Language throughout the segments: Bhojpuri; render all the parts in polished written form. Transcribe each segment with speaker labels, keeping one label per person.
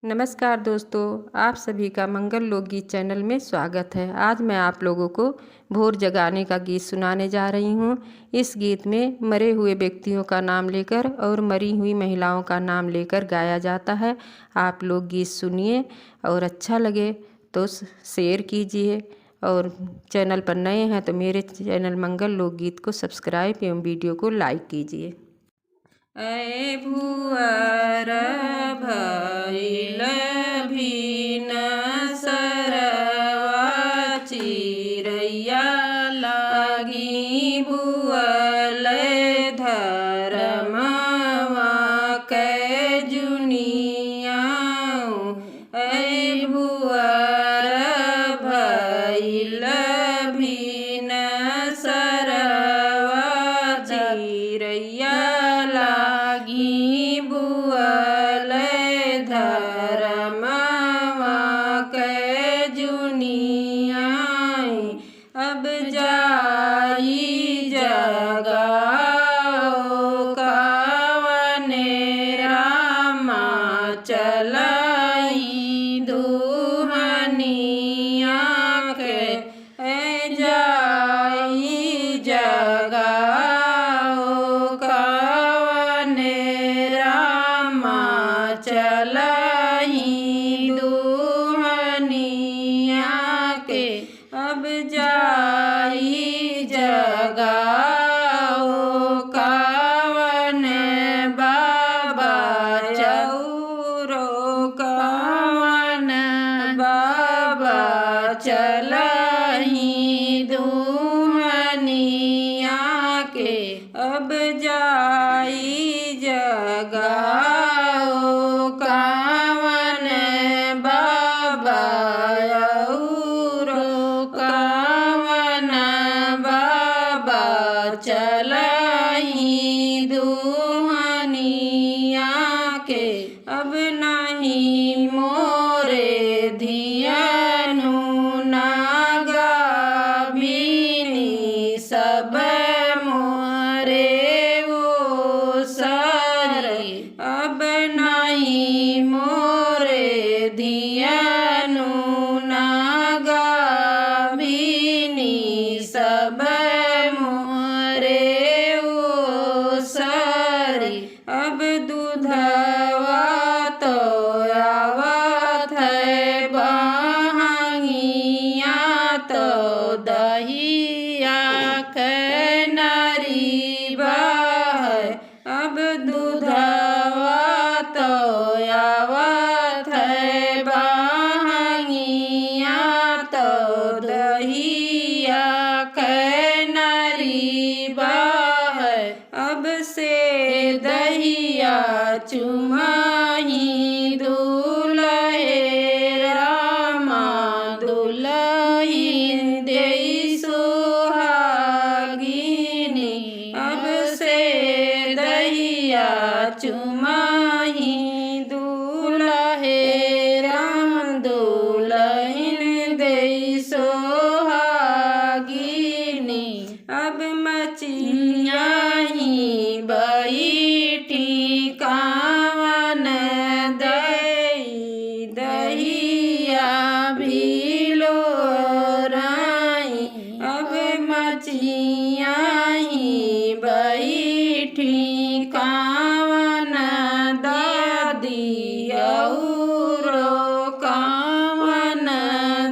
Speaker 1: नमस्कार दोस्तों, आप सभी का मंगल लोकगीत चैनल में स्वागत है। आज मैं आप लोगों को भोर जगाने का गीत सुनाने जा रही हूँ। इस गीत में मरे हुए व्यक्तियों का नाम लेकर और मरी हुई महिलाओं का नाम लेकर गाया जाता है। आप लोग गीत सुनिए और अच्छा लगे तो शेयर कीजिए, और चैनल पर नए हैं तो मेरे चैनल मंगल लोकगीत को सब्सक्राइब एवं वीडियो को लाइक कीजिए। ऐ भुअर भइल भीन सरवा चिरैया लागी बुअल धरमवा कै जुनियाऊ। ऐ भुअर भइल भीन सरवा चिरैया लागी बुअल धरमवा कै जुनियाई। अब जाई जगाओ कवने रामा चलाई दुहनिया के। ऐ जाई जगाओ कवने रामा चलाई दुहनिया के। अब जाई जगाओ कवने बाबा चौरो कवन बाबा चलही दुहनिया के। अब जाई जगाओ कवन बाबा औरो कवन बाबा चलही दुहनिया के। अब नहीं मोरे धियानु नागाभिनी सब मोरे वो सारे। अब नहीं मोरे धियानु नागाभिनी सब मोरे वो सारी। अब दूधवा तो आवत है बहंगिया तो दहिया के नारी बह। अब दूधवा तो आवत है बहंगिया तो दहिया के नारी बह। अब से दहिया चुमाही दुलहे रामा दुलहिन देई सुहागिनी। अब से दहिया चुमाही दुलहे राम दुलहिन देई सोहागिनी। अब मचियाही बैठी कावन दई दहिया भिलो राई। अब मचियाही बैठी कावन दादी औरो कावन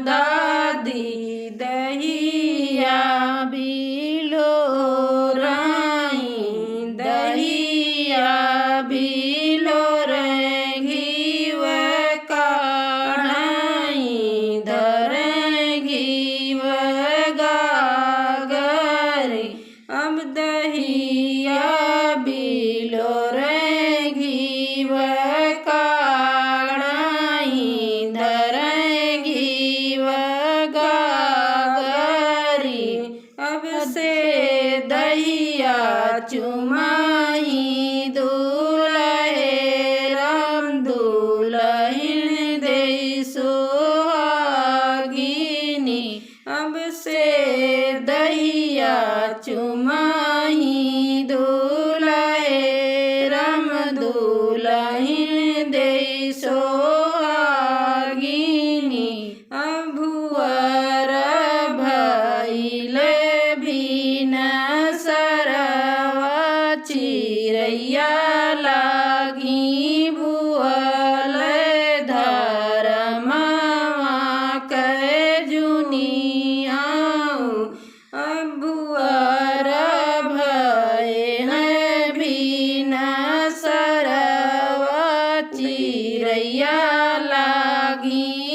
Speaker 1: दादी दहिया भिलो राई। दहिया भिलो घीव काढ़ाई धर घीव गागरी। अब दहिया भिलो घीव काढ़ाई धर घीव गागरी। अब से दहिया चुमाही दुलहे राम दुलहिन देई सोहागिनी। अब से दहिया चुमाही दुलहे राम दुलहिन देई सोहागिनी। चिरैया लागी बुअल धरमवा कै जुनिया अबुअर भय है बिना सरवा चिरैया लागी